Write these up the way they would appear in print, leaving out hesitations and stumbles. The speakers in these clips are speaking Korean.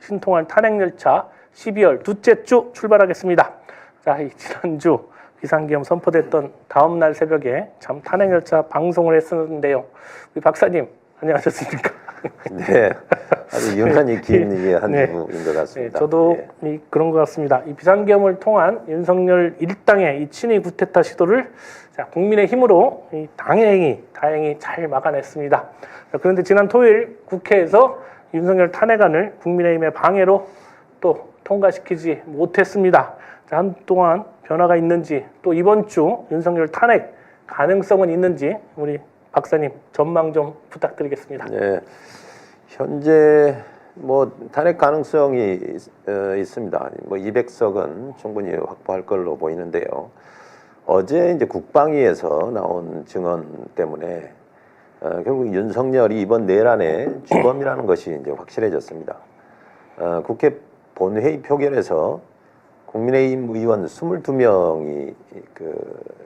신통한 탄핵열차 12월 둘째 주 출발하겠습니다. 자, 이 지난주 비상계엄 선포됐던 다음 날 새벽에 참 탄핵열차 방송을 했었는데요. 우리 박사님 안녕하셨습니까? 네, 아주 유난히 긴 한 네. 주인 것 같습니다. 네, 저도 네. 그런 것 같습니다. 이 비상계엄을 통한 윤석열 일당의 이 친위 구테타 시도를 국민의힘으로 다행히 잘 막아냈습니다. 자, 그런데 지난 토요일 국회에서 윤석열 탄핵안을 국민의힘의 방해로 또 통과시키지 못했습니다. 자, 한동안 변화가 있는지 또 이번 주 윤석열 탄핵 가능성은 있는지 우리 박사님 전망 좀 부탁드리겠습니다. 네, 현재 뭐 탄핵 가능성이 있습니다. 뭐 200석은 충분히 확보할 걸로 보이는데요. 어제 이제 국방위에서 나온 증언 때문에 결국 윤석열이 이번 내란의 주범이라는 것이 이제 확실해졌습니다. 국회 본회의 표결에서 국민의힘 의원 22명이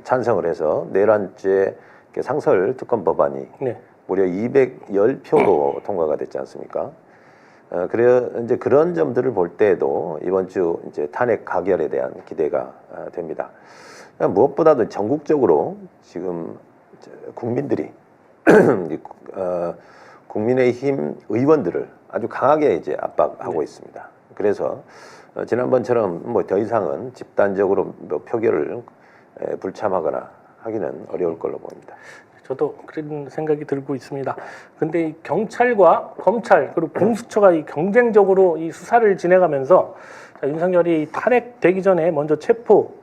찬성을 해서 내란죄 상설 특검 법안이 네. 무려 210표로 통과가 됐지 않습니까? 그래 이제 그런 점들을 볼 때에도 이번 주 이제 탄핵 가결에 대한 기대가 됩니다. 무엇보다도 전국적으로 지금 국민들이 국민의힘 의원들을 아주 강하게 이제 압박하고 네. 있습니다. 그래서 지난번처럼 뭐 더 이상은 집단적으로 뭐 표결을 불참하거나 하기는 어려울 걸로 보입니다. 저도 그런 생각이 들고 있습니다. 근데 이 경찰과 검찰 그리고 공수처가 이 경쟁적으로 이 수사를 진행하면서 윤석열이 탄핵되기 전에 먼저 체포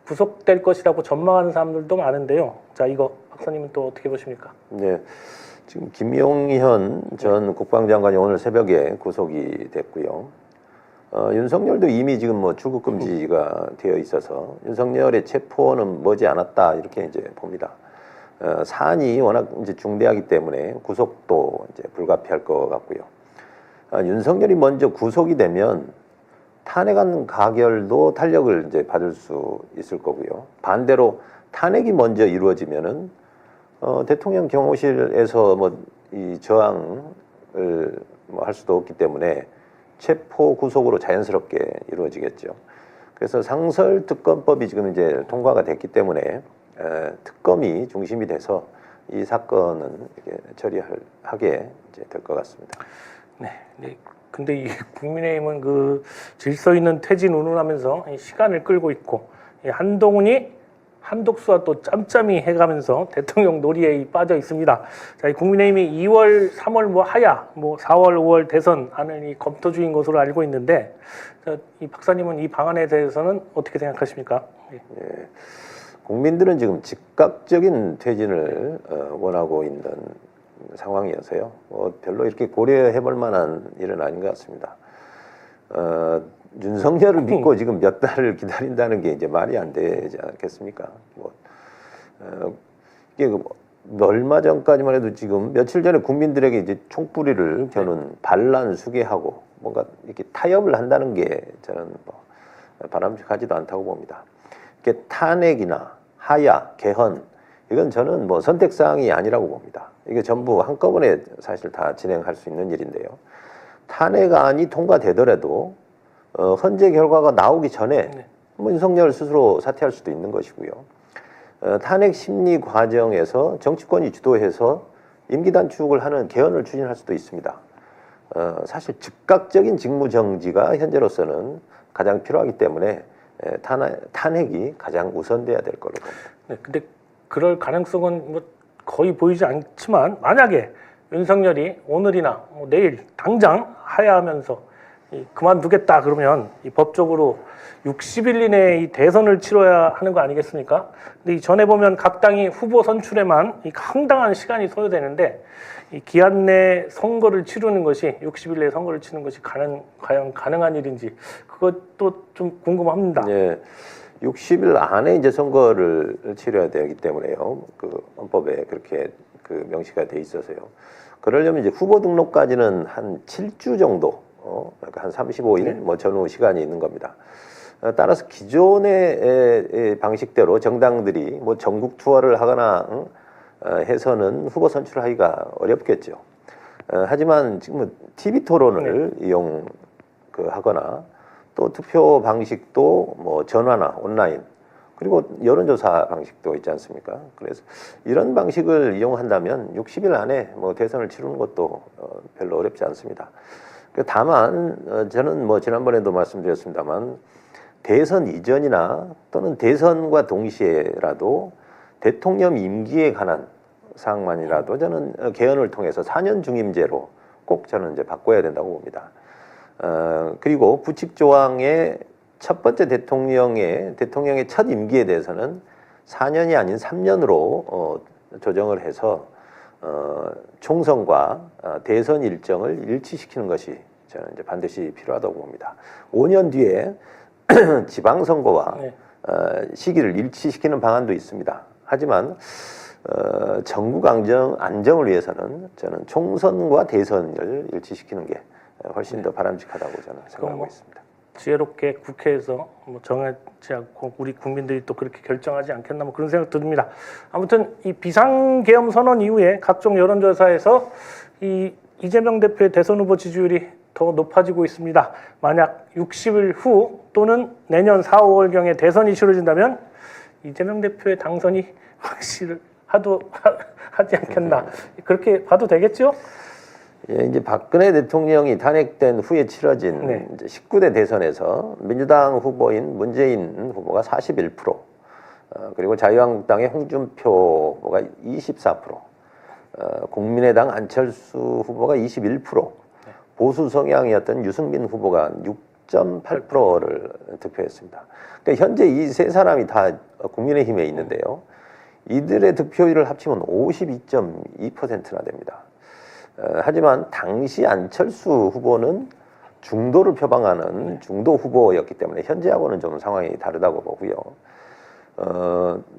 구속될 것이라고 전망하는 사람들도 많은데요. 자, 이거 박사님은 또 어떻게 보십니까? 네, 지금 김용현 전 국방장관이 오늘 새벽에 구속이 됐고요. 윤석열도 이미 지금 뭐 출국 금지가 되어 있어서 윤석열의 체포는 머지 않았다 이렇게 이제 봅니다. 사안이 워낙 이제 중대하기 때문에 구속도 이제 불가피할 것 같고요. 윤석열이 먼저 구속이 되면 탄핵안 가결도 탄력을 이제 받을 수 있을 거고요. 반대로 탄핵이 먼저 이루어지면은 대통령 경호실에서 뭐 이 저항을 뭐 할 수도 없기 때문에 체포 구속으로 자연스럽게 이루어지겠죠. 그래서 상설특검법이 지금 이제 통과가 됐기 때문에 특검이 중심이 돼서 이 사건은 이렇게 처리하게 될 것 같습니다. 네. 근데 이 국민의힘은 그 질서 있는 퇴진 운운하면서 시간을 끌고 있고 한동훈이 한독수와 또 짬짬이 해가면서 대통령 놀이에 빠져 있습니다. 자, 이 국민의힘이 2월, 3월 뭐 하야, 뭐 4월, 5월 대선안을 이 검토 중인 것으로 알고 있는데, 이 박사님은 이 방안에 대해서는 어떻게 생각하십니까? 예. 국민들은 지금 즉각적인 퇴진을 원하고 있는 상황이어서요. 별로 이렇게 고려해볼 만한 일은 아닌 것 같습니다. 윤석열을 믿고 지금 몇 달을 기다린다는 게 이제 말이 안 되지 않겠습니까? 이게 얼마 전까지만 해도 지금 며칠 전에 국민들에게 이제 총뿌리를 겨눈 반란 수계하고 뭔가 이렇게 타협을 한다는 게 저는 뭐 바람직하지도 않다고 봅니다. 이게 탄핵이나 하야, 개헌 이건 저는 뭐 선택사항이 아니라고 봅니다. 이게 전부 한꺼번에 사실 다 진행할 수 있는 일인데요. 탄핵안이 통과되더라도 헌재 결과가 나오기 전에 뭐 윤석열 스스로 사퇴할 수도 있는 것이고요. 탄핵 심리 과정에서 정치권이 주도해서 임기 단축을 하는 개헌을 추진할 수도 있습니다. 사실 즉각적인 직무 정지가 현재로서는 가장 필요하기 때문에 탄핵이 가장 우선돼야 될 걸로 봅니다. 네, 근데 그럴 가능성은 뭐 거의 보이지 않지만 만약에 윤석열이 오늘이나 뭐 내일 당장 하야하면서 그만두겠다 그러면 이 법적으로 60일 이내에 이 대선을 치러야 하는 거 아니겠습니까? 근데 이 전에 보면 각 당이 후보 선출에만 이 상당한 시간이 소요되는데 이 기한 내 선거를 치르는 것이 60일 내에 선거를 치는 것이 과연 가능한 일인지 그것도 좀 궁금합니다. 네, 60일 안에 이제 선거를 치러야 되기 때문에요. 그 헌법에 그렇게 그 명시가 돼 있어서요. 그러려면 이제 후보 등록까지는 한 7주 정도, 그러니까 한 35일 뭐 전후 시간이 있는 겁니다. 따라서 기존의 방식대로 정당들이 뭐 전국 투어를 하거나 해서는 후보 선출하기가 어렵겠죠. 하지만 지금 TV 토론을 하거나 또 투표 방식도 뭐 전화나 온라인 그리고 여론조사 방식도 있지 않습니까? 그래서 이런 방식을 이용한다면 60일 안에 뭐 대선을 치르는 것도 별로 어렵지 않습니다. 다만 저는 뭐 지난번에도 말씀드렸습니다만 대선 이전이나 또는 대선과 동시에라도 대통령 임기에 관한 사항만이라도 저는 개헌을 통해서 4년 중임제로 꼭 저는 이제 바꿔야 된다고 봅니다. 그리고 부칙 조항의 첫 번째 대통령의 첫 임기에 대해서는 4년이 아닌 3년으로 조정을 해서 총선과 대선 일정을 일치시키는 것이 저는 이제 반드시 필요하다고 봅니다. 5년 뒤에 지방선거와 시기를 일치시키는 방안도 있습니다. 하지만 전국 안정을 위해서는 저는 총선과 대선을 일치시키는 게 훨씬 더 바람직하다고 저는 생각하고 있습니다. 지혜롭게 국회에서 뭐 정하지 않고 우리 국민들이 또 그렇게 결정하지 않겠나 뭐 그런 생각 듭니다. 아무튼 이 비상계엄 선언 이후에 각종 여론조사에서 이 이재명 대표의 대선 후보 지지율이 더 높아지고 있습니다. 만약 60일 후 또는 내년 4, 5월경에 대선이 치러진다면 이재명 대표의 당선이 하지 않겠나 그렇게 봐도 되겠죠? 예, 이제 박근혜 대통령이 탄핵된 후에 치러진 이제 19대 대선에서 민주당 후보인 문재인 후보가 41%, 그리고 자유한국당의 홍준표 후보가 24%, 국민의당 안철수 후보가 21%, 보수 성향이었던 유승민 후보가 6.8%를 득표했습니다. 그러니까 현재 이 세 사람이 다 국민의힘에 있는데요. 이들의 득표율을 합치면 52.2%나 됩니다. 하지만 당시 안철수 후보는 중도를 표방하는 중도 후보였기 때문에 현재하고는 좀 상황이 다르다고 보고요.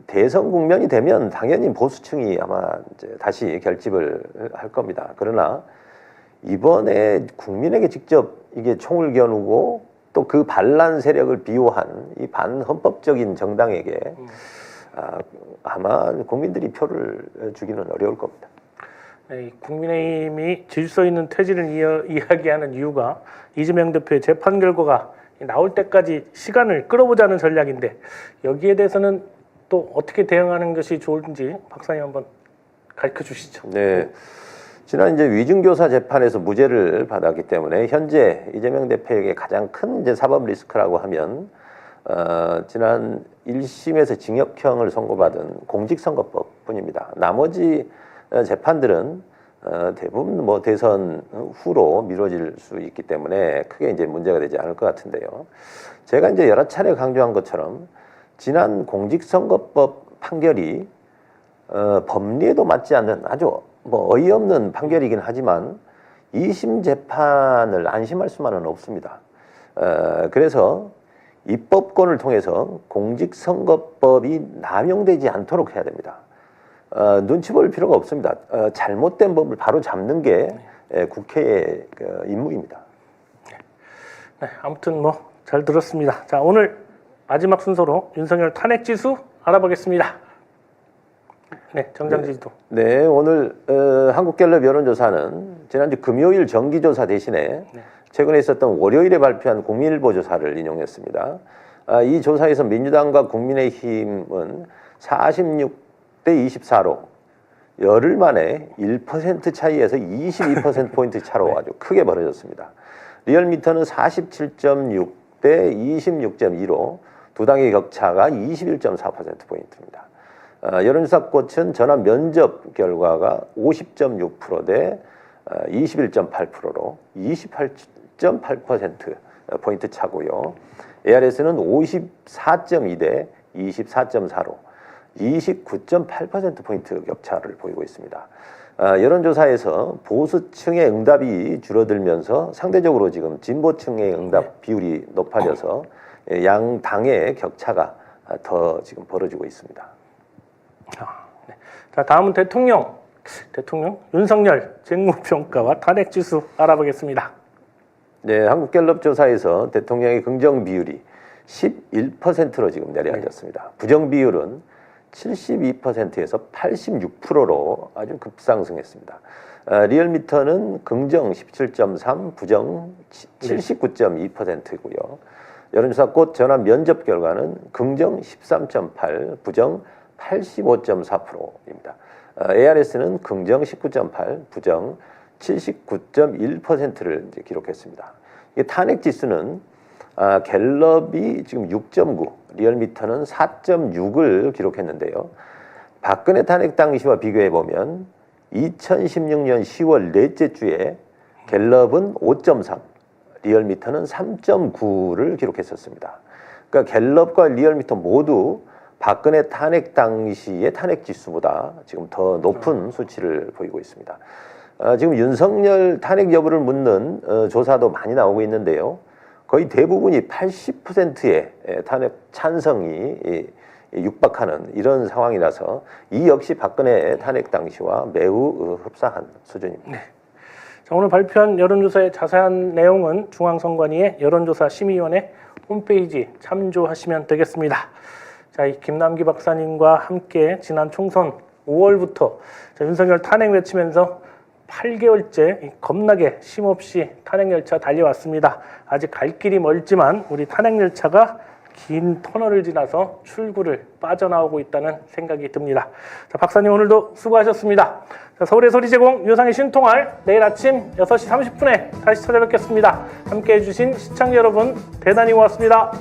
대선 국면이 되면 당연히 보수층이 아마 이제 다시 결집을 할 겁니다. 그러나 이번에 국민에게 직접 이게 총을 겨누고 또 그 반란 세력을 비호한 이 반헌법적인 정당에게 아마 국민들이 표를 주기는 어려울 겁니다. 네, 국민의힘이 질서 있는 퇴진을 이야기하는 이유가 이재명 대표의 재판 결과가 나올 때까지 시간을 끌어보자는 전략인데 여기에 대해서는 또 어떻게 대응하는 것이 좋은지 박사님 한번 가르쳐 주시죠. 네, 지난 이제 위증교사 재판에서 무죄를 받았기 때문에 현재 이재명 대표에게 가장 큰 이제 사법 리스크라고 하면 지난 1심에서 징역형을 선고받은 공직선거법뿐입니다. 나머지 재판들은 대부분 뭐 대선 후로 미뤄질 수 있기 때문에 크게 이제 문제가 되지 않을 것 같은데요. 제가 이제 여러 차례 강조한 것처럼 지난 공직선거법 판결이 법리에도 맞지 않는 아주 뭐 어이없는 판결이긴 하지만 2심 재판을 안심할 수만은 없습니다. 그래서 입법권을 통해서 공직선거법이 남용되지 않도록 해야 됩니다. 눈치 볼 필요가 없습니다. 잘못된 법을 바로 잡는 게 국회의 임무입니다. 네, 아무튼 뭐 잘 들었습니다. 자, 오늘 마지막 순서로 윤석열 탄핵 지수 알아보겠습니다. 네, 정장지도. 네, 오늘 한국갤럽 여론조사는 지난주 금요일 정기조사 대신에 최근에 있었던 월요일에 발표한 국민일보 조사를 인용했습니다. 이 조사에서 민주당과 국민의힘은 46대 24로 열흘 만에 1% 차이에서 22%포인트 차로 아주 크게 벌어졌습니다. 리얼미터는 47.6대 26.2로 두 당의 격차가 21.4%포인트입니다. 여론조사 꽃은 전화 면접 결과가 50.6%대 21.8%로 28.8%포인트 차고요. ARS는 54.2대 24.4로 29.8%포인트 격차를 보이고 있습니다. 여론조사에서 보수층의 응답이 줄어들면서 상대적으로 지금 진보층의 응답 비율이 높아져서 양 당의 격차가 더 지금 벌어지고 있습니다. 네. 자, 다음은 대통령 윤석열 직무평가와 탄핵 지수 알아보겠습니다. 네, 한국갤럽 조사에서 대통령의 긍정 비율이 11%로 지금 내려앉았습니다. 부정 비율은 72%에서 86%로 아주 급상승했습니다. 리얼미터는 긍정 17.3, 부정 79.2%고요. 여론조사 꽃 전화 면접 결과는 긍정 13.8, 부정 85.4%입니다. ARS는 긍정 19.8, 부정 79.1%를 이제 기록했습니다. 이 탄핵 지수는 갤럽이 지금 6.9, 리얼미터는 4.6을 기록했는데요. 박근혜 탄핵 당시와 비교해 보면 2016년 10월 넷째 주에 갤럽은 5.3, 리얼미터는 3.9를 기록했었습니다. 그러니까 갤럽과 리얼미터 모두 박근혜 탄핵 당시의 탄핵 지수보다 지금 더 높은 수치를 보이고 있습니다. 지금 윤석열 탄핵 여부를 묻는 조사도 많이 나오고 있는데요. 거의 대부분이 80%의 탄핵 찬성이 육박하는 이런 상황이라서 이 역시 박근혜 탄핵 당시와 매우 흡사한 수준입니다. 네. 자, 오늘 발표한 여론조사의 자세한 내용은 중앙선관위의 여론조사 심의위원회 홈페이지 참조하시면 되겠습니다. 자, 이 김남기 박사님과 함께 지난 총선 5월부터 윤석열 탄핵 외치면서 8개월째 겁나게 쉼없이 탄핵 열차 달려왔습니다. 아직 갈 길이 멀지만 우리 탄핵 열차가 긴 터널을 지나서 출구를 빠져나오고 있다는 생각이 듭니다. 자, 박사님 오늘도 수고하셨습니다. 자, 서울의 소리 제공 유상의 신통할 내일 아침 6시 30분에 다시 찾아뵙겠습니다. 함께해 주신 시청자 여러분 대단히 고맙습니다.